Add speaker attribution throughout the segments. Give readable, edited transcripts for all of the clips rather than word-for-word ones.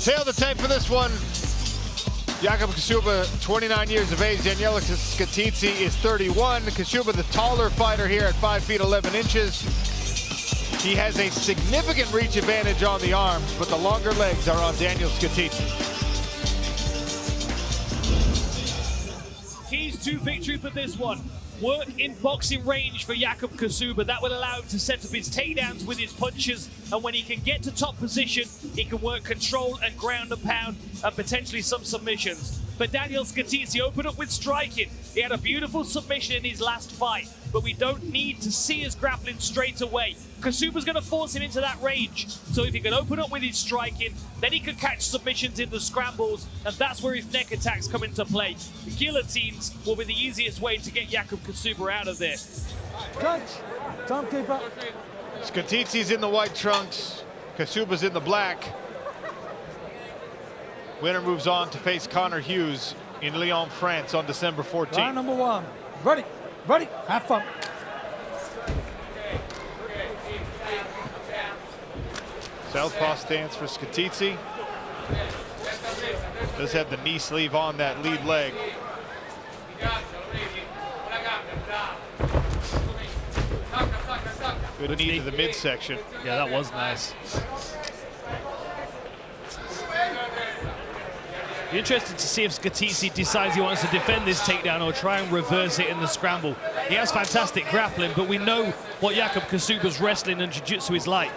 Speaker 1: Tail the tape for this one. Jakub Kaszuba, 29 years of age. Daniele Scatizzi is 31. Kaszuba, the taller fighter here at 5 feet 11 inches. He has a significant reach advantage on the arms, but the longer legs are on Daniele Scatizzi.
Speaker 2: Keys to victory for this one. Work in boxing range for Jakub Kaszuba. That will allow him to set up his takedowns with his punches, and when he can get to top position, he can work control and ground and pound and potentially some submissions. But Daniele Scatizzi opened up with striking. He had a beautiful submission in his last fight, but we don't need to see his grappling straight away. Kaszuba's going to force him into that range. So if he can open up with his striking, then he can catch submissions in the scrambles, and that's where his neck attacks come into play. The guillotines will be the easiest way to get Jakub Kaszuba out of there.
Speaker 3: Judge, timekeeper.
Speaker 1: Scatizzi's in the white trunks. Kaszuba's in the black. Winner moves on to face Conor Hughes in Lyon, France on December 14th.
Speaker 3: Round number one. Ready, ready, have fun.
Speaker 1: Southpaw stance for Scatizzi. Does have the knee sleeve on that lead leg. Good knee to the midsection.
Speaker 2: Yeah, that was nice. Be interested to see if Scatizzi decides he wants to defend this takedown or try and reverse it in the scramble. He has fantastic grappling, but we know what Jakub Kaszuba's wrestling and jiu-jitsu is like.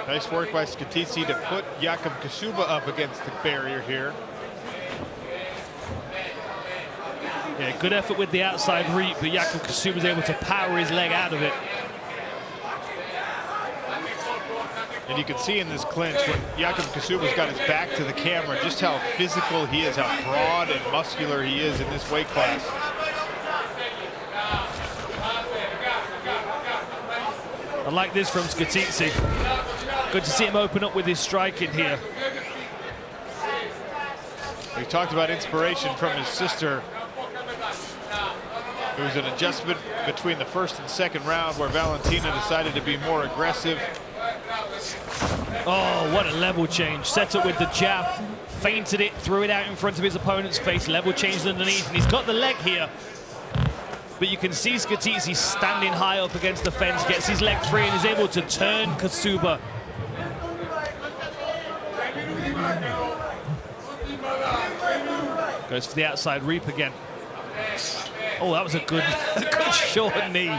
Speaker 1: Nice work by Scatizzi to put Jakub Kaszuba up against the barrier here.
Speaker 2: Yeah, good effort with the outside reach, but Jakub Kaszuba was able to power his leg out of it.
Speaker 1: And you can see in this clinch when Jakub Kaszuba's got his back to the camera just how physical he is, how broad and muscular he is in this weight class.
Speaker 2: I like this from Scatizzi. Good to see him open up with his striking here.
Speaker 1: We talked about inspiration from his sister. It was an adjustment between the first and second round where Valentina decided to be more aggressive.
Speaker 2: Oh, what a level change. Set up with the jab, feinted it, threw it out in front of his opponent's face, level changed underneath, and he's got the leg here. But you can see Scatizzi standing high up against the fence, gets his leg free and is able to turn Kaszuba. Goes for the outside reap again. Oh, that was a good short knee.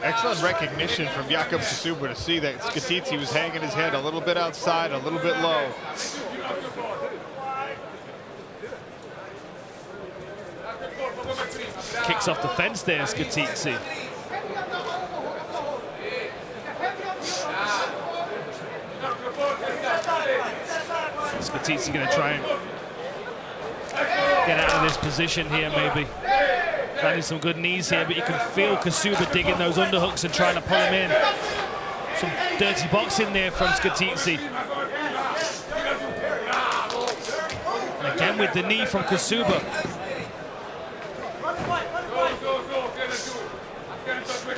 Speaker 1: Excellent recognition from Jakub Kaszuba to see that Scatizzi was hanging his head a little bit outside, a little bit low.
Speaker 2: Kicks off the fence there, Scatizzi. Scatizzi going to try and get out of this position here, maybe. Landing some good knees here, but you can feel Kaszuba digging those underhooks and trying to pull him in. Some dirty boxing there from Scatizzi. And again with the knee from Kaszuba.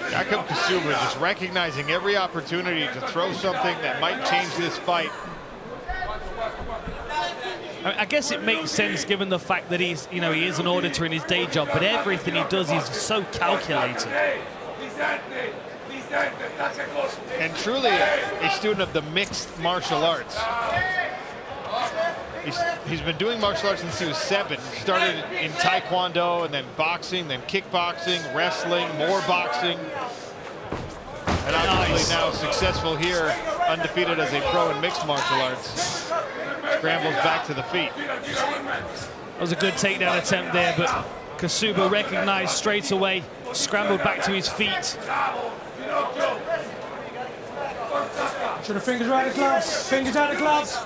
Speaker 1: Jakub Kaszuba just recognizing every opportunity to throw something that might change this fight.
Speaker 2: I guess it makes sense given the fact that he is an auditor in his day job, but everything he does is so calculated.
Speaker 1: And truly a student of the mixed martial arts. He's been doing martial arts since he was 7. Started in Taekwondo and then boxing, then kickboxing, wrestling, more boxing. And obviously now successful here, undefeated as a pro in mixed martial arts. Scrambles back to the feet.
Speaker 2: That was a good takedown attempt there, but Kaszuba recognized straight away, scrambled back to his feet.
Speaker 3: Should have fingers out of the gloves. Fingers out of the gloves.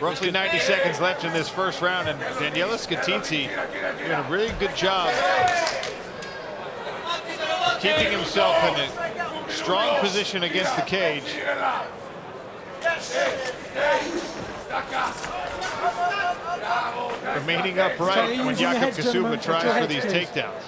Speaker 1: Roughly 90 seconds left in this first round, and Daniele Scatizzi doing a really good job keeping himself in a strong position against the cage. remaining upright when Jakub Kaszuba tries for these takedowns.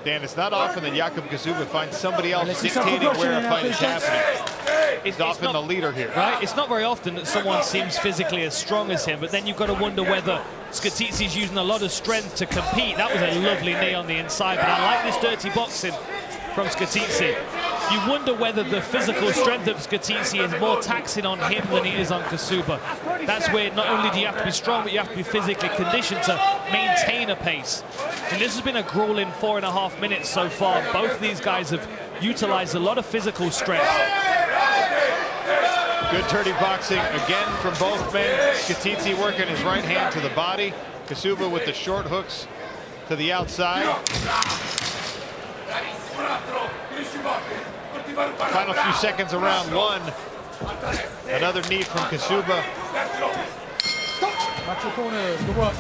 Speaker 1: Dan, it's not often that Jakub Kaszuba finds somebody else dictating where a fight is happening. He's often the leader here.
Speaker 2: Right? It's not very often that someone seems physically as strong as him, but then you've got to wonder whether Scatizzi's using a lot of strength to compete. That was a lovely knee on the inside, but I like this dirty boxing from Scatizzi. You wonder whether the physical strength of Scatizzi is more taxing on him than it is on Kaszuba. That's where not only do you have to be strong, but you have to be physically conditioned to maintain a pace. And this has been a grueling 4.5 minutes so far. Both of these guys have utilized a lot of physical strength.
Speaker 1: Good dirty boxing again from both men. Scatizzi working his right hand to the body. Kaszuba with the short hooks to the outside. Final few seconds of round one. Another knee from Kaszuba.
Speaker 3: Watch your corners, good work.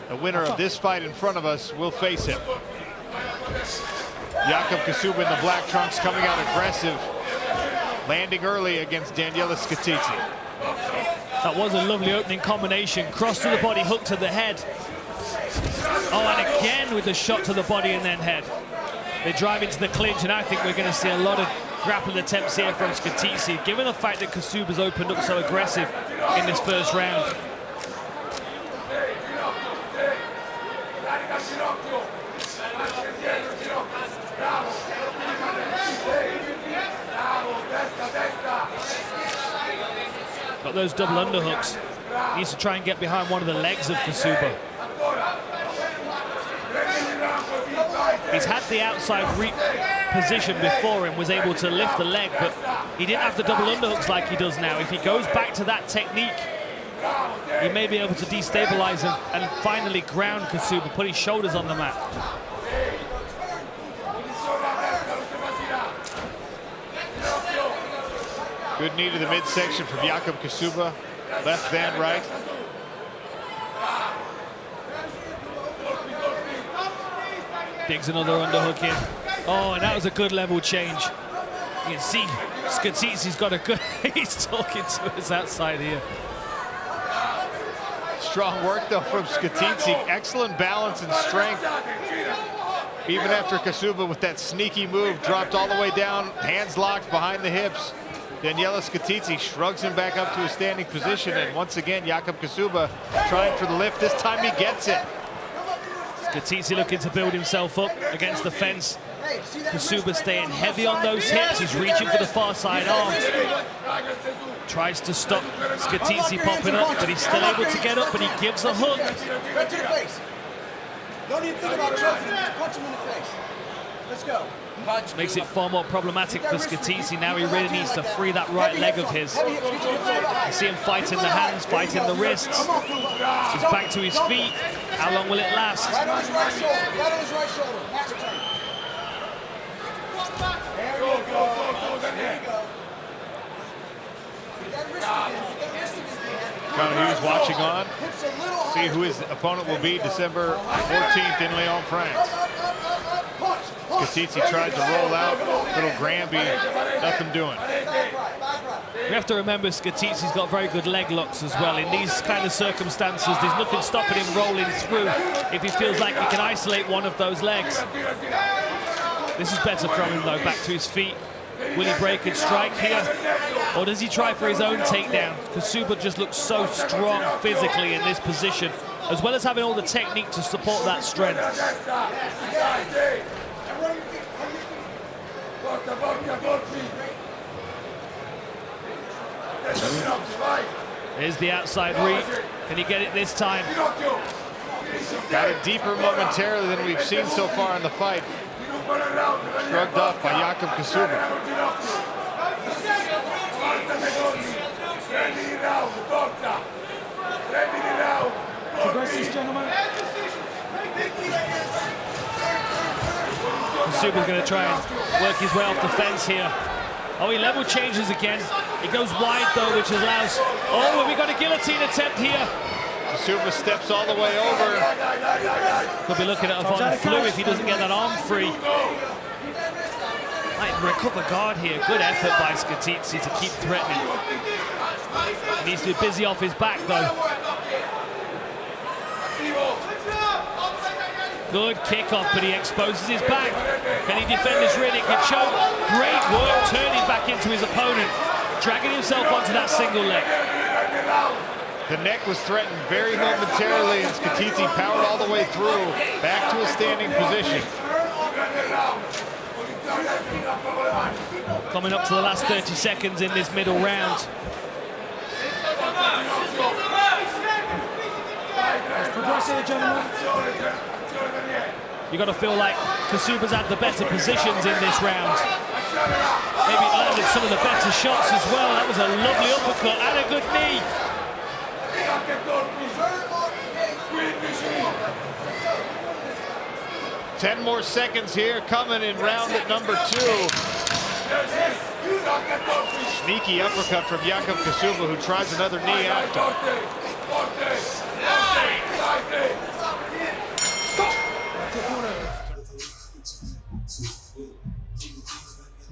Speaker 1: The winner of this fight in front of us will face him. Jakub Kaszuba in the black trunks coming out aggressive. Landing early against Daniele Scatizzi.
Speaker 2: That was a lovely opening combination. Cross to the body, hook to the head. Oh, and again with the shot to the body and then head. They drive into the clinch, and I think we're going to see a lot of grappling attempts here from Scatizzi, given the fact that Kaszuba's opened up so aggressive in this first round. Got those double underhooks. Needs to try and get behind one of the legs of Kaszuba. He's had the outside position before and was able to lift the leg, but he didn't have the double underhooks like he does now. If he goes back to that technique, he may be able to destabilize him and finally ground Kaszuba, put his shoulders on the mat.
Speaker 1: Good knee to the midsection from Jakub Kaszuba. Left then right.
Speaker 2: Digs another underhook in. Oh, and that was a good level change. You can see Scatizzi's got a good... He's talking to us outside here.
Speaker 1: Strong work, though, from Scatizzi. Excellent balance and strength. Even after Kaszuba, with that sneaky move, dropped all the way down, hands locked behind the hips. Daniele Scatizzi shrugs him back up to a standing position, and once again, Jakub Kaszuba trying for the lift. This time he gets it.
Speaker 2: Scatizzi looking to build himself up against the fence. Kaszuba staying heavy on those hips. He's reaching for the far side arm. Tries to stop Scatizzi popping up, but he's still able to get up, and he gives a hook.
Speaker 4: Right to the face. Don't even think about choking him, just punch him in the face. Let's go. Punch.
Speaker 2: Makes it far more problematic for Scatizzi. Now he really needs to free that right leg of his. You see him fighting the hands, fighting the wrists. He's back to his feet. How long will it last?
Speaker 4: Right on his right shoulder. Right on his right shoulder. Back return. There you go. There you go.
Speaker 1: Conor Hughes watching on. See who his opponent will be December 14th in Lyon, France. Scatizzi tried to roll out. Little Granby, nothing doing.
Speaker 2: We have to remember Scatizzi's got very good leg locks as well. In these kind of circumstances, there's nothing stopping him rolling through if he feels like he can isolate one of those legs. This is better from him, though, back to his feet. Will he break and strike here? Or does he try for his own takedown? Kaszuba just looks so strong physically in this position, as well as having all the technique to support that strength. Here's the outside read. Can he get it this time?
Speaker 1: Got it deeper momentarily than we've seen so far in the fight. Shrugged off by Jakub Kaszuba.
Speaker 3: Progressive, gentlemen.
Speaker 2: Kaszuba's going to try and work his way off the fence here. Oh, he level changes again. He goes wide, though, which allows... Oh, we got a guillotine attempt here.
Speaker 1: Kaszuba steps all the way over.
Speaker 2: Could be looking at a Von Flue if he doesn't get that arm free. Might recover guard here. Good effort by Scatizzi to keep threatening. He needs to be busy off his back, though. Good kickoff, but he exposes his back. Can he defend this rear naked choke? Great work, turning back into his opponent, dragging himself onto that single leg.
Speaker 1: The neck was threatened very momentarily, and Scatizzi powered all the way through, back to a standing position.
Speaker 2: Coming up to the last 30 seconds in this middle round. You got to feel like Kaszuba's had the better positions in this round. Maybe landed some of the better shots as well. That was a lovely uppercut and a good knee.
Speaker 1: Ten more seconds here, coming in round at number 2. Sneaky uppercut from Jakub Kaszuba, who tries another knee after.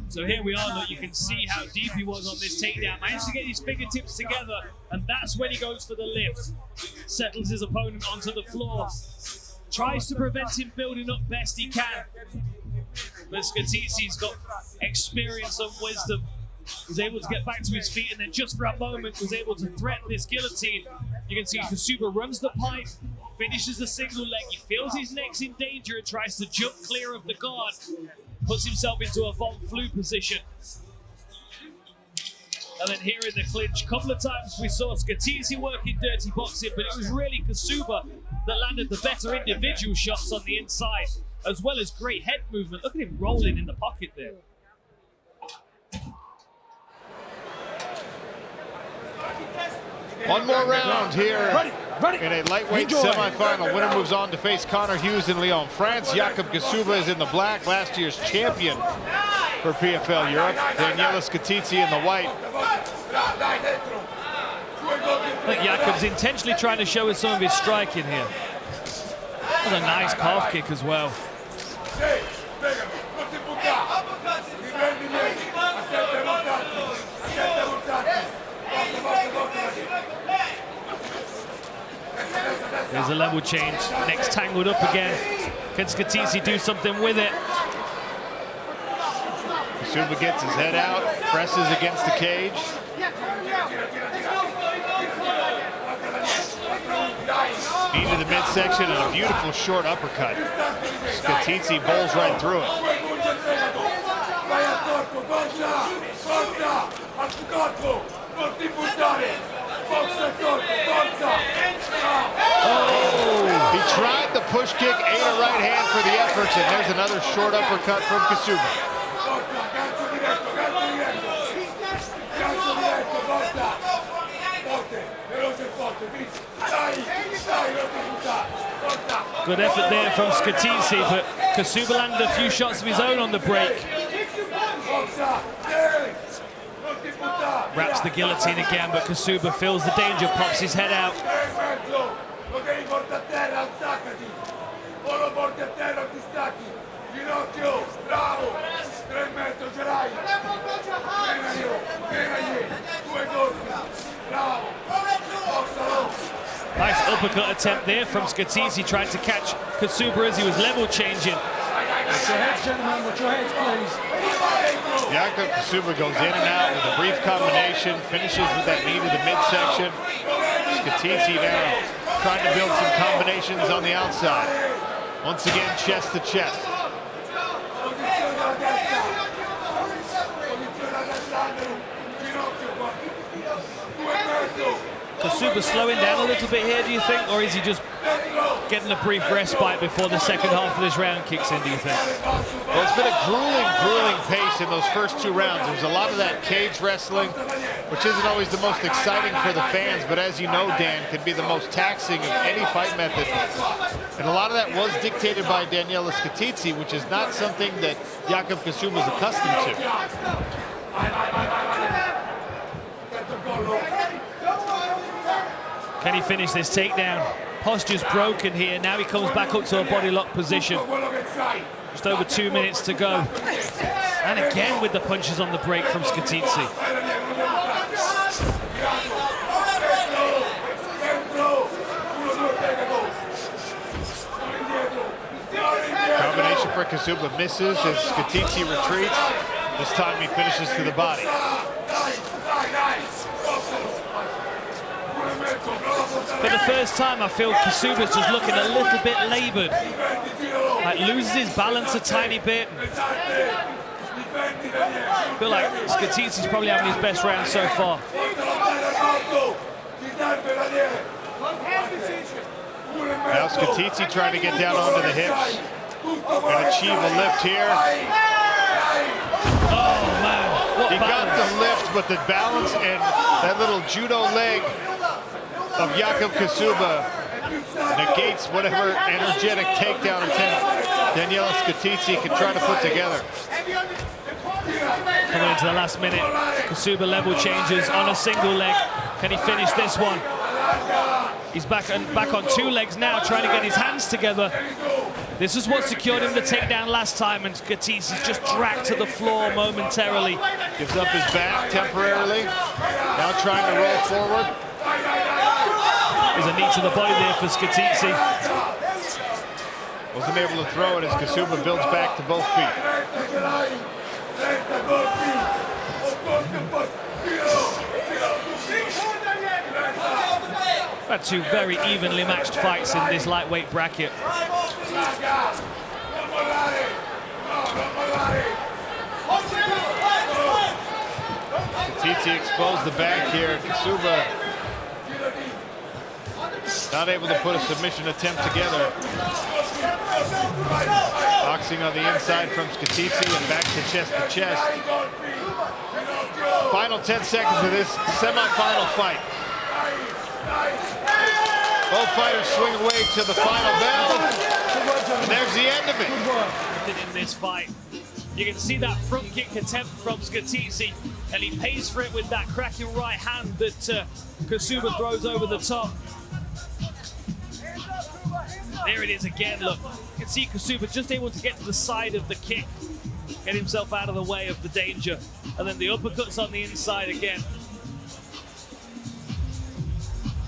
Speaker 2: So here we are, look, you can see how deep he was on this takedown. Managed to get his fingertips together, and that's when he goes for the lift. Settles his opponent onto the floor. Tries to prevent him building up best he can. But Scatizzi's got experience and wisdom. Was able to get back to his feet, and then just for a moment was able to threaten this guillotine. You can see Kaszuba runs the pipe, finishes the single leg. He feels his neck's in danger and tries to jump clear of the guard. Puts himself into a von Flue position. And then here in the clinch, a couple of times we saw Scatizzi working dirty boxing, but it was really Kaszuba that landed the better individual shots on the inside, as well as great head movement. Look at him rolling in the pocket there.
Speaker 1: One more round here in a lightweight semifinal. Winner moves on to face Conor Hughes in Lyon, France. Jakub Kaszuba is in the black, last year's champion for PFL Europe. Daniele Scatizzi in the white.
Speaker 2: I think Jakub's intentionally trying to show us some of his striking here. That was a nice calf kick as well. There's a level change. Neck's tangled up again. Can Scatizzi do something with it?
Speaker 1: Kaszuba gets his head out, presses against the cage. Knee to the midsection and a beautiful short uppercut. Scatizzi bowls right through it. Oh, he tried the push kick, ate a right hand for the efforts, and there's another short uppercut from Kaszuba.
Speaker 2: Good effort there from Scatizzi, but Kaszuba landed a few shots of his own on the break. Wraps the guillotine again, but Kaszuba feels the danger, pops his head out. Nice uppercut attempt there from Scatizzi, trying to catch Kaszuba as he was level changing.
Speaker 3: Watch your heads, gentlemen, watch your heads, please.
Speaker 1: Jakub Kaszuba goes in and out with a brief combination, finishes with that knee to the midsection. Scatizzi now trying to build some combinations on the outside. Once again, chest to chest.
Speaker 2: Kaszuba slowing down a little bit here, do you think? Or is he just getting a brief respite before the second half of this round kicks in, do you think?
Speaker 1: Well, it's been a grueling pace in those first 2 rounds. There's a lot of that cage wrestling, which isn't always the most exciting for the fans, but as you know, Dan, can be the most taxing of any fight method. And a lot of that was dictated by Daniele Scatizzi, which is not something that Jakub Kaszuba is accustomed to.
Speaker 2: Can he finish this takedown? Posture's broken here. Now he comes back up to a body lock position. Just over 2 minutes to go. And again with the punches on the break from Scatizzi.
Speaker 1: Combination for Kaszuba misses as Scatizzi retreats. This time he finishes to the body.
Speaker 2: For the first time, I feel Kaszuba's just looking a little bit labored. Like loses his balance a tiny bit. I feel like Scatizzi's probably having his best round so far.
Speaker 1: Now Scatizzi trying to get down onto the hips and achieve a lift here.
Speaker 2: Oh man, what
Speaker 1: He got
Speaker 2: balance.
Speaker 1: the lift, but the balance and that little judo leg of Jakub Kaszuba negates whatever energetic takedown attempt Daniele Scatizzi can try to put together.
Speaker 2: Coming into the last minute, Kaszuba level changes on a single leg. Can he finish this one? He's back on two legs now, trying to get his hands together. This is what secured him the takedown last time, and Scatizzi's just dragged to the floor momentarily.
Speaker 1: Gives up his back temporarily. Now trying to roll forward.
Speaker 2: There's a knee to the body there for Scatizzi.
Speaker 1: Wasn't able to throw it as Kaszuba builds back to both feet.
Speaker 2: Had two very evenly matched fights in this lightweight bracket.
Speaker 1: Scatizzi exposed the back here. Kaszuba not able to put a submission attempt together. Boxing on the inside from Scatizzi and back to chest. Final 10 seconds of this semi-final fight. Both fighters swing away to the final bell. And there's the end of it.
Speaker 2: In this fight, you can see that front kick attempt from Scatizzi, and he pays for it with that cracking right hand that Kaszuba throws over the top. There it is again, look. You can see Kaszuba just able to get to the side of the kick, get himself out of the way of the danger. And then the uppercuts on the inside again.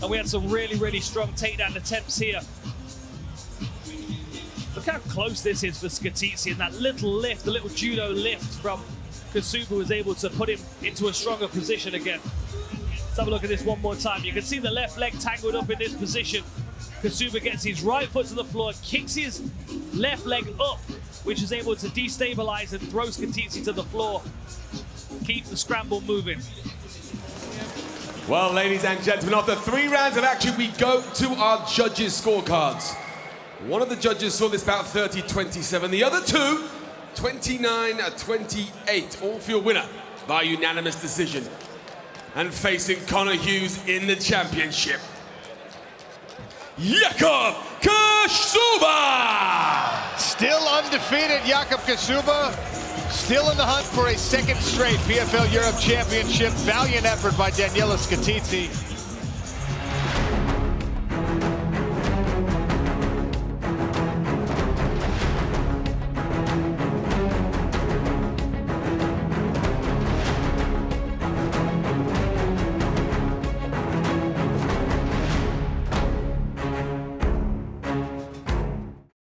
Speaker 2: And we had some really, really strong takedown attempts here. Look how close this is for Scatizzi, and that little lift, the little judo lift from Kaszuba was able to put him into a stronger position again. Let's have a look at this one more time. You can see the left leg tangled up in this position. Kaszuba gets his right foot to the floor, kicks his left leg up, which is able to destabilize and throw Scatizzi to the floor. Keep the scramble moving.
Speaker 5: Well, ladies and gentlemen, after 3 rounds of action, we go to our judges' scorecards. One of the judges saw this bout 30-27. The other two, 29-28. All for your winner by unanimous decision. And facing Conor Hughes in the championship, Jakub Kaszuba!
Speaker 1: Still undefeated, Jakub Kaszuba. Still in the hunt for a second straight PFL Europe Championship. Valiant effort by Daniele Scatizzi.